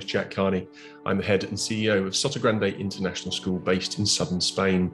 is Jack Carney. I'm the head and CEO of Sotogrande International School based in southern Spain.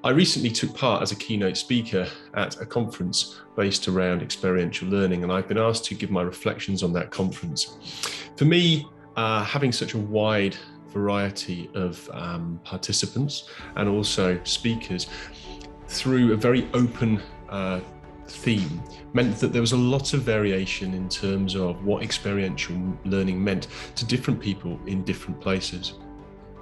I recently took part as a keynote speaker at a conference based around experiential learning, and I've been asked to give my reflections on that conference. For me, having such a wide variety of participants and also speakers through a very open theme meant that there was a lot of variation in terms of what experiential learning meant to different people in different places.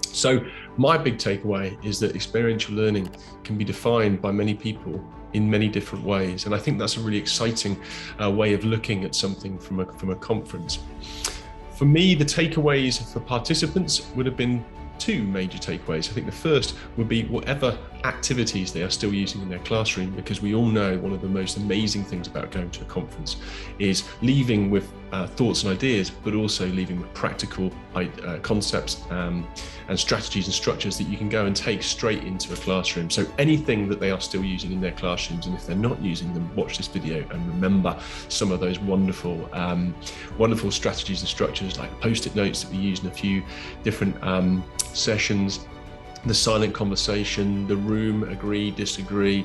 So my big takeaway is that experiential learning can be defined by many people in many different ways, and I think that's a really exciting way of looking at something from a conference. For me, the takeaways for participants would have been two major takeaways. I think the first would be whatever activities they are still using in their classroom, because we all know one of the most amazing things about going to a conference is leaving with thoughts and ideas, but also leaving with practical concepts and strategies and structures that you can go and take straight into a classroom. So anything that they are still using in their classrooms, and if they're not using them, watch this video and remember some of those wonderful strategies and structures, like post-it notes that we used in a few different sessions, the silent conversation, the room, agree, disagree.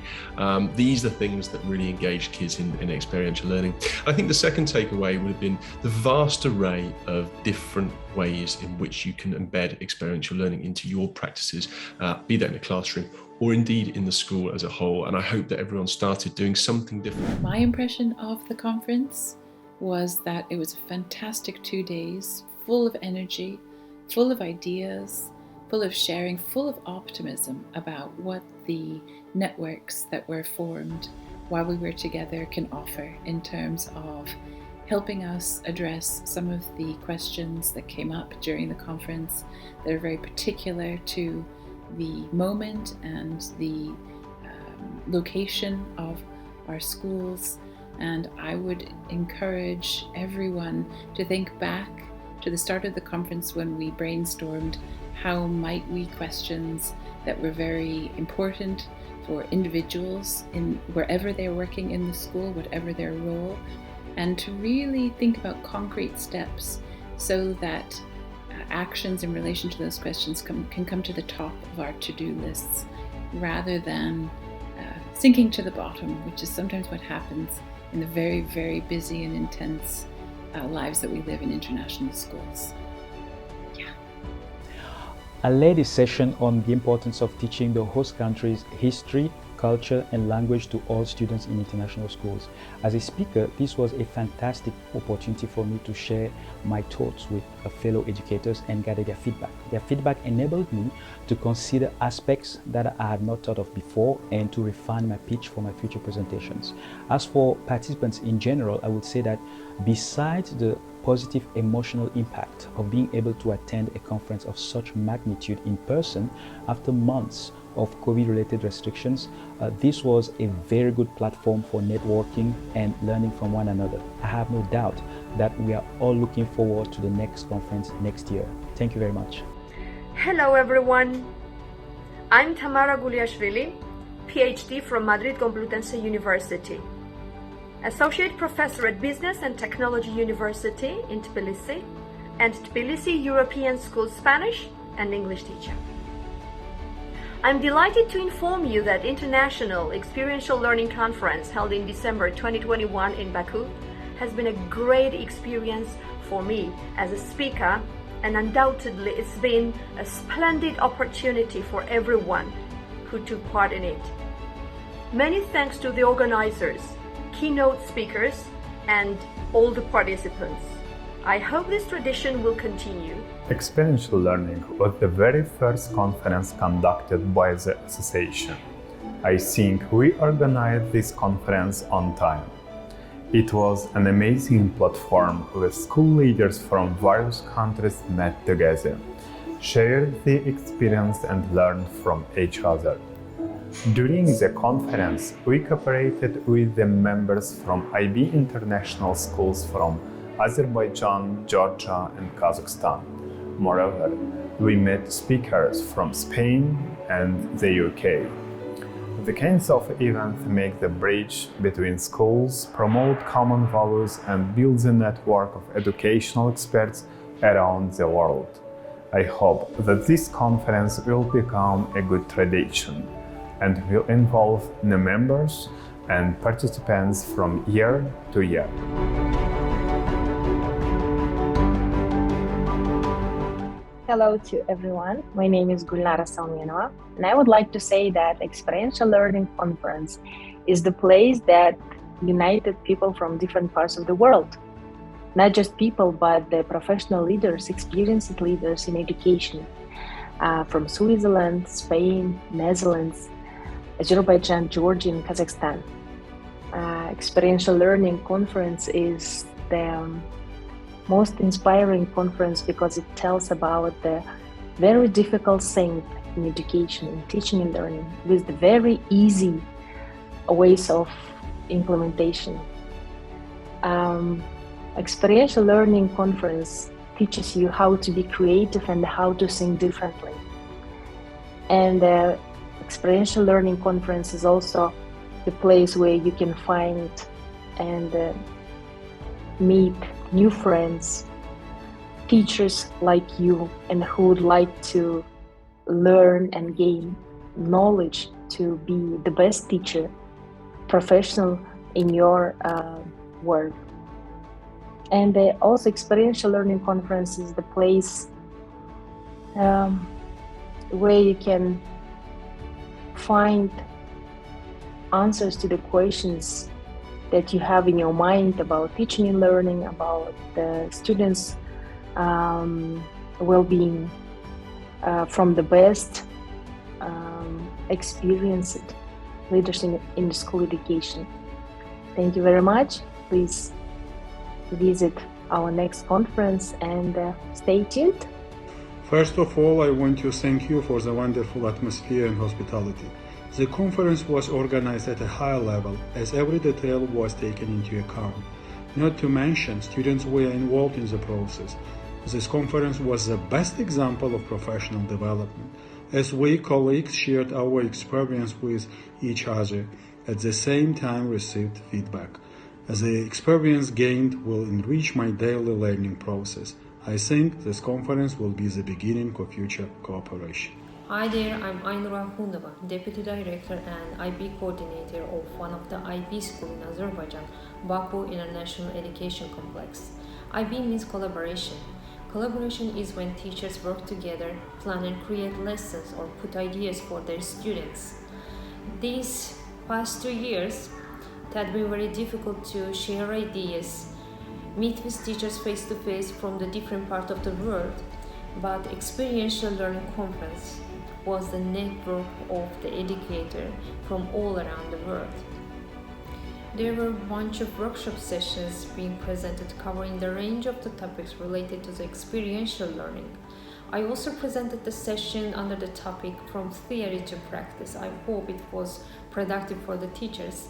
These are things that really engage kids in experiential learning. I think the second takeaway would have been the vast array of different ways in which you can embed experiential learning into your practices, be that in the classroom or indeed in the school as a whole. And I hope that everyone started doing something different. My impression of the conference was that it was a fantastic 2 days, full of energy, full of ideas, full of sharing, full of optimism about what the networks that were formed while we were together can offer in terms of helping us address some of the questions that came up during the conference that are very particular to the moment and the location of our schools. And I would encourage everyone to think back to the start of the conference when we brainstormed how might we questions that were very important for individuals in wherever they're working in the school, whatever their role, and to really think about concrete steps so that actions in relation to those questions can come to the top of our to-do lists rather than sinking to the bottom, which is sometimes what happens in the very, very busy and intense lives that we live in international schools. I led a session on the importance of teaching the host country's history, culture, and language to all students in international schools. As a speaker, this was a fantastic opportunity for me to share my thoughts with fellow educators and gather their feedback. Their feedback enabled me to consider aspects that I had not thought of before and to refine my pitch for my future presentations. As for participants in general, I would say that besides the positive emotional impact of being able to attend a conference of such magnitude in person after months of COVID-related restrictions, this was a very good platform for networking and learning from one another. I have no doubt that we are all looking forward to the next conference next year. Thank you very much. Hello everyone, I'm Tamara Guliashvili, PhD from Madrid Complutense University, Associate Professor at Business and Technology University in Tbilisi, and Tbilisi European School Spanish and English teacher. I'm delighted to inform you that International Experiential Learning Conference held in December 2021 in Baku has been a great experience for me as a speaker, and undoubtedly it's been a splendid opportunity for everyone who took part in it. Many thanks to the organizers, keynote speakers, and all the participants. I hope this tradition will continue. Experiential learning was the very first conference conducted by the association. I think we organized this conference on time. It was an amazing platform where school leaders from various countries met together, shared the experience and learned from each other. During the conference, we cooperated with the members from IB international schools from Azerbaijan, Georgia, and Kazakhstan. Moreover, we met speakers from Spain and the UK. The kinds of events make the bridge between schools, promote common values, and build a network of educational experts around the world. I hope that this conference will become a good tradition and will involve new members and participants from year to year. Hello to everyone. My name is Gulnara Salmenova, and I would like to say that Experiential Learning Conference is the place that united people from different parts of the world. Not just people, but the professional leaders, experienced leaders in education from Switzerland, Spain, Netherlands, Azerbaijan, Georgia, and Kazakhstan. Experiential Learning Conference is the most inspiring conference because it tells about the very difficult thing in education, in teaching and learning, with the very easy ways of implementation. Experiential Learning Conference teaches you how to be creative and how to think differently. And Experiential Learning Conference is also the place where you can find and meet new friends, teachers like you, and who would like to learn and gain knowledge to be the best teacher, professional in your work. And also Experiential Learning Conference is the place where you can find answers to the questions that you have in your mind about teaching and learning, about the students' well-being from the best experienced leaders in school education. Thank you very much. Please visit our next conference and stay tuned. First of all, I want to thank you for the wonderful atmosphere and hospitality. The conference was organized at a high level as every detail was taken into account. Not to mention, students were involved in the process. This conference was the best example of professional development, as we colleagues shared our experience with each other, at the same time received feedback. The experience gained will enrich my daily learning process. I think this conference will be the beginning of future cooperation. Hi there, I'm Aynura Hunova, Deputy Director and IB Coordinator of one of the IB schools in Azerbaijan, Baku International Education Complex. IB means collaboration. Collaboration is when teachers work together, plan and create lessons or put ideas for their students. These past 2 years, it had been very difficult to share ideas, meet with teachers face to face from the different parts of the world, but Experiential Learning Conference was the network of the educator from all around the world. There were a bunch of workshop sessions being presented covering the range of the topics related to the experiential learning. I also presented the session under the topic From Theory to Practice. I hope it was productive for the teachers.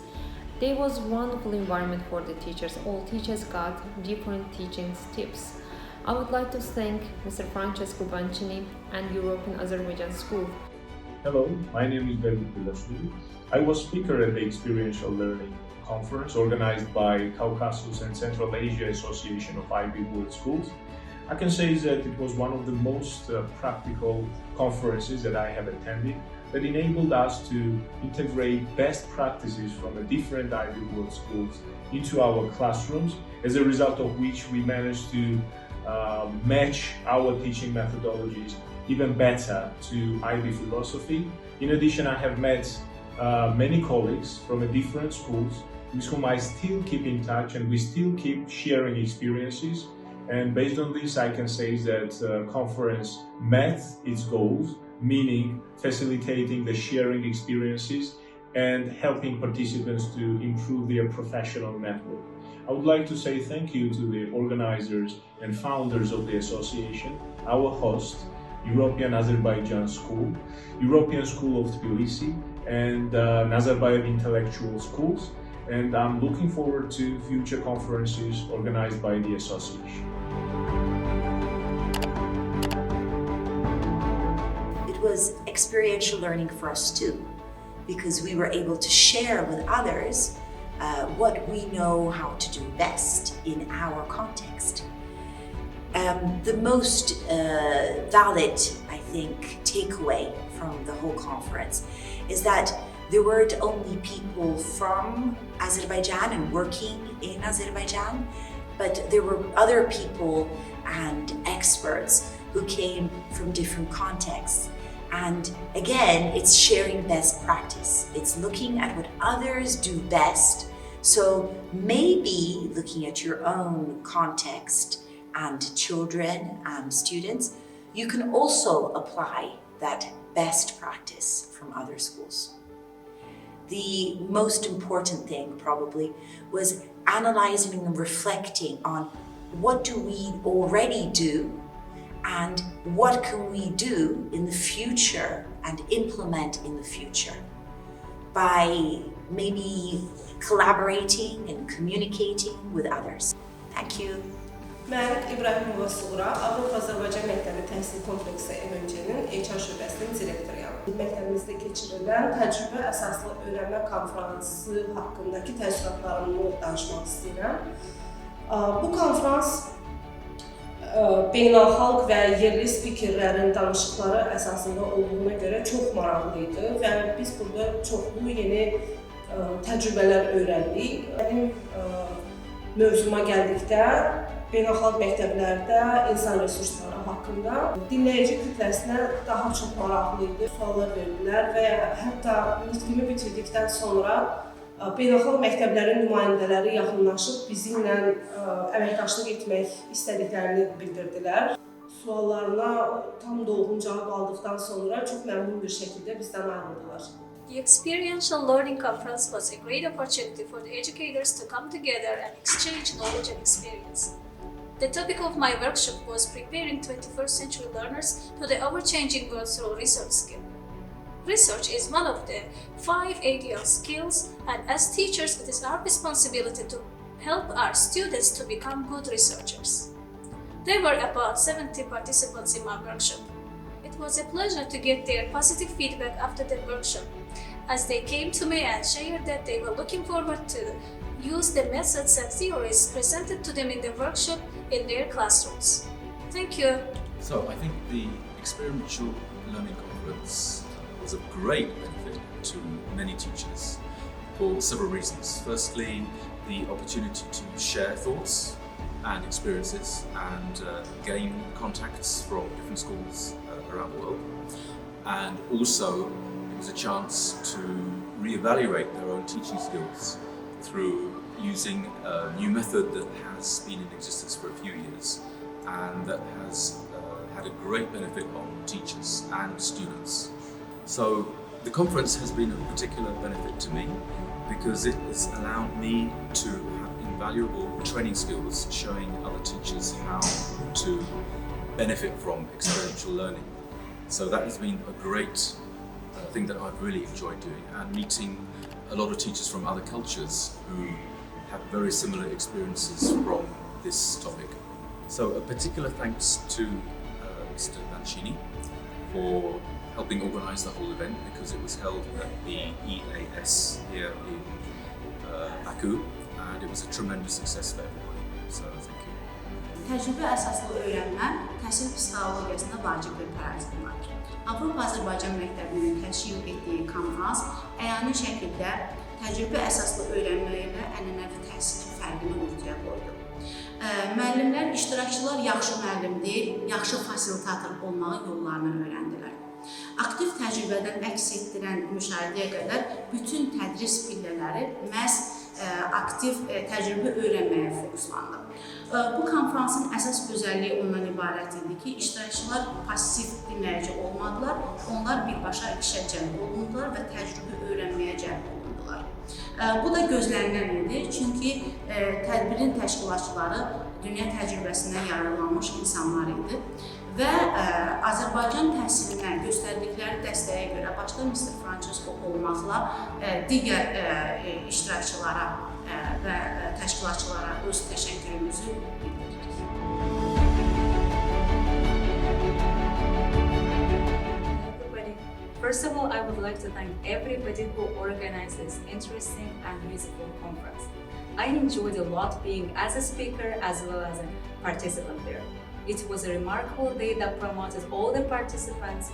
There was a wonderful environment for the teachers. All teachers got different teaching tips. I would like to thank Mr. Francesco Bancini and European Azerbaijan School. Hello, my name is verdilər. I was speaker at the Experiential Learning Conference organized by Caucasus and Central Asia Association of IB World Schools. I can say that it was one of the most practical conferences that I have attended that enabled us to integrate best practices from the different IB World Schools into our classrooms, as a result of which we managed to match our teaching methodologies even better to IB philosophy. In addition, I have met many colleagues from different schools with whom I still keep in touch, and we still keep sharing experiences. And based on this, I can say that the conference met its goals, meaning facilitating the sharing experiences and helping participants to improve their professional network. I would like to say thank you to the organizers and founders of the association, our host, European Azerbaijan School, European School of Tbilisi, and Nazarbayev Intellectual Schools. And I'm looking forward to future conferences organized by the association. It was experiential learning for us too, because we were able to share with others what we know how to do best in our context. The most valid, I think, takeaway from the whole conference is that there weren't only people from Azerbaijan and working in Azerbaijan, but there were other people and experts who came from different contexts. And again, it's sharing best practice. It's looking at what others do best. So maybe looking at your own context and children and students, you can also apply that best practice from other schools. The most important thing probably was analyzing and reflecting on what do we already do and what can we do in the future and implement in the future by maybe collaborating and communicating with others. Thank you. Mən İbrahimova Suğra, Avropa-Azərbaycan Məktəbi Təhsil Kompleksi MMC-nin HR şöbəsinin direktoruyam. Məktəbimizdə keçirilən Təcrübə əsaslı Öyrənmə Konfransı haqqındakı təəssüratlarımı danışmaq istəyirəm. Bu konfrans beynəlxalq və yerli spikerlərin danışıqları əsasında olduğuna görə çox maraqlı idi və biz burada çoxlu yeni təcrübələr öyrəndik. Mənim mövzuma gəldikdə beynəlxalq məktəblərdə insan resursları haqqında dinləyici kütləsinə daha çox maraqlı idi. Suallar verdilər və hətta nitqimi bitirdikdən sonra beynəlxalq məktəblərin nümayəndələri yaxınlaşıb bizimlə əməkdaşlıq etmək istədiklərini bildirdilər. Suallarına tam dolğun cavab aldıqdan sonra çox məmnun bir şəkildə bizdən ayrıldılar. The Experiential Learning Conference was a great opportunity for the educators to come together and exchange knowledge and experience. The topic of my workshop was preparing 21st century learners to the ever-changing world through research skill. Research is one of the 5 ideal skills, and as teachers it is our responsibility to help our students to become good researchers. There were about 70 participants in my workshop. It was a pleasure to get their positive feedback after the workshop, as they came to me and shared that they were looking forward to use the methods and theories presented to them in the workshop in their classrooms. Thank you. So I think the Experiential Learning Conference was of great benefit to many teachers for several reasons. Firstly, the opportunity to share thoughts and experiences and gain contacts from different schools around the world. And also, it was a chance to re-evaluate their own teaching skills through using a new method that has been in existence for a few years and that has had a great benefit on teachers and students. So the conference has been of particular benefit to me because it has allowed me to have invaluable training skills showing other teachers how to benefit from experiential learning. So that has been a great thing that I've really enjoyed doing, and meeting a lot of teachers from other cultures who have very similar experiences from this topic. So a particular thanks to Mr. Mancini for helping organise the whole event, because it was held at the EAS here in Baku, and it was a tremendous success for everybody. So thank you. Təcrübə əsaslı öyrənmə təhsil psixologiyasında vacib bir paradigmadır. Avropa-Azərbaycan Məktəbinin təşkil etdiyi konfrans əyani şəkildə təcrübə əsaslı öyrənmə ilə ənənəvi təhsilin fərqini ortaya qoydu. Müəllimlər, iştirakçılar yaxşı müəllim deyil, yaxşı fasilitator olmağın yollarını öyrəndilər. Aktiv təcrübədən əks etdirən müşahidəyə qədər bütün tədris pillələri məhz aktiv təcrübə öyrənməyə fokuslandı. Bu konfransın əsas özəlliyi ondan ibarət idi ki, iştirakçılar pasiv dinləyici olmadılar, onlar birbaşa işə cəlb olundular və təcrübə öyrənməyə cəlb olundular. Bu da gözlənilən idi, çünki tədbirin təşkilatçıları dünya təcrübəsindən yararlanmış insanlar idi və Azərbaycan təhsilinə göstərdikləri dəstəyə görə başda Mr. Francesco olmaqla digər iştirakçılara və təşkilatçılara öz təşəkkürümüzü bildiririk. First of all, I would like to thank everybody who organized this interesting and useful conference. I enjoyed a lot being as a speaker as well as a participant there. It was a remarkable day that promoted all the participants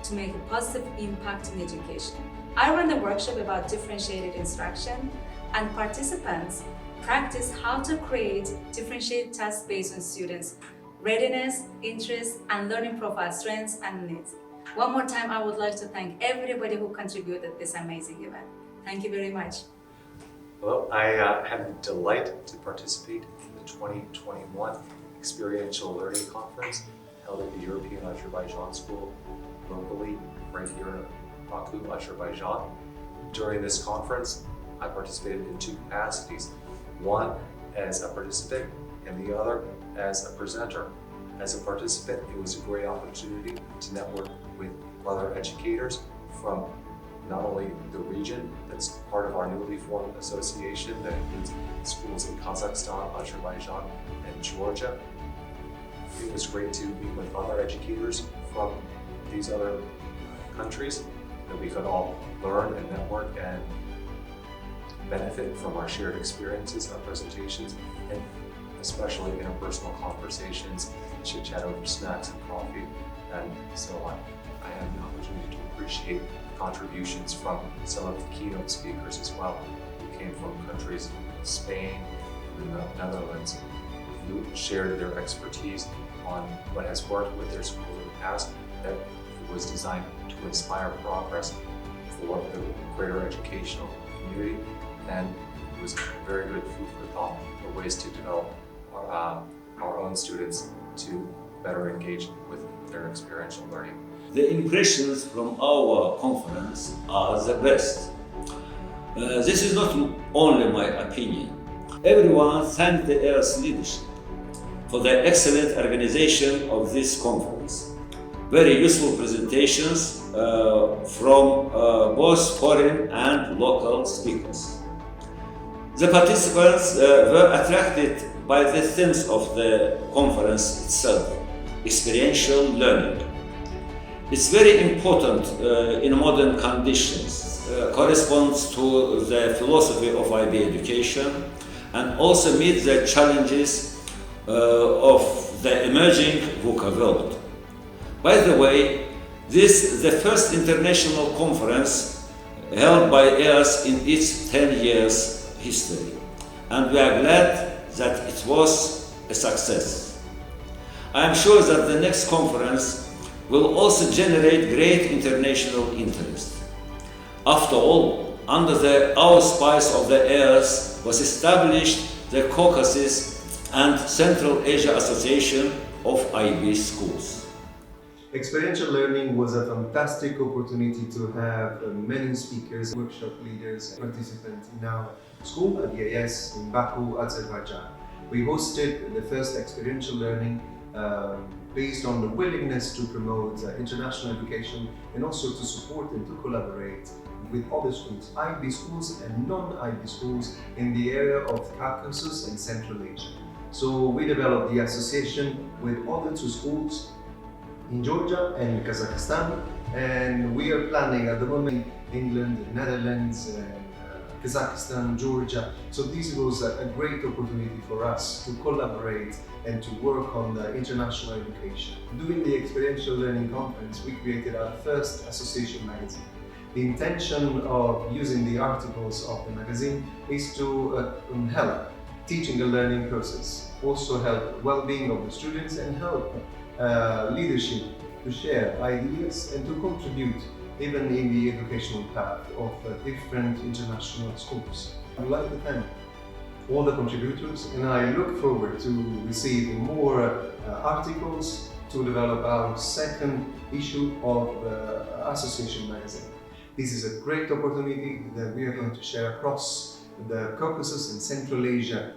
to make a positive impact in education. I ran a workshop about differentiated instruction, and participants practiced how to create differentiated tasks based on students' readiness, interests, and learning profile strengths and needs. One more time, I would like to thank everybody who contributed to this amazing event. Thank you very much. Well, I had the delight to participate in the 2021 Experiential Learning Conference held at the European Azerbaijan School locally right here in Baku, Azerbaijan. During this conference, I participated in two capacities, one as a participant and the other as a presenter. As a participant, it was a great opportunity to network with other educators from not only the region that's part of our newly formed association that includes schools in Kazakhstan, Azerbaijan, and Georgia. It was great to meet with other educators from these other countries that we could all learn and network and benefit from our shared experiences, our presentations, and especially interpersonal conversations, chit-chat over snacks and coffee, and so on. I had the opportunity to appreciate contributions from some of the keynote speakers as well, who came from countries like Spain and the Netherlands, who shared their expertise on what has worked with their school in the past, that it was designed to inspire progress for the greater educational community, and it was very good food for thought for ways to develop our own students to better engage with their experiential learning. The impressions from our conference are the best. This is not only my opinion. Everyone thanked the EAR's leadership for the excellent organization of this conference. Very useful presentations from both foreign and local speakers. The participants were attracted by the themes of the conference itself, experiential learning. It's very important in modern conditions, corresponds to the philosophy of IB education, and also meets the challenges of the emerging VUCA world. By the way, this is the first international conference held by EARS in its 10 years history, and we are glad that it was a success. I am sure that the next conference will also generate great international interest. After all, under the auspice of the EARS was established the Caucasus and Central Asia Association of IB Schools. Experiential learning was a fantastic opportunity to have many speakers, workshop leaders, and participants in our school at the IAS in Baku, Azerbaijan. We hosted the first experiential learning based on the willingness to promote international education and also to support and to collaborate with other schools, IB schools and non-IB schools in the area of Caucasus and Central Asia. So we developed the association with other two schools in Georgia and Kazakhstan, and we are planning at the moment England, Netherlands, Kazakhstan, Georgia. So this was a great opportunity for us to collaborate and to work on the international education. During the Experiential Learning Conference, we created our first association magazine. The intention of using the articles of the magazine is to help teaching and learning process, also help well-being of the students and help leadership to share ideas and to contribute even in the educational path of different international schools. I would like to thank all the contributors, and I look forward to receiving more articles to develop our second issue of the Association magazine. This is a great opportunity that we are going to share across the Caucasus and Central Asia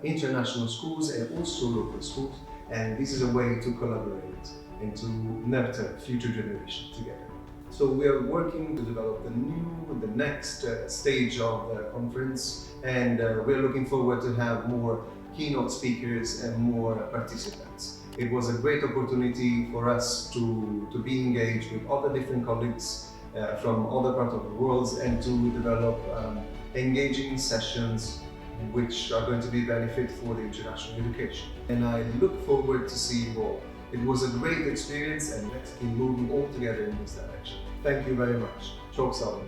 international schools and also local schools, and this is a way to collaborate and to nurture future generations together. So we are working to develop the next stage of the conference, and we're looking forward to have more keynote speakers and more participants. It was a great opportunity for us to be engaged with other different colleagues from other parts of the world and to develop engaging sessions which are going to be benefit for the international education. And I look forward to seeing more. It was a great experience, and let's keep moving all together in this direction. Thank you very much. Çok sağ olun.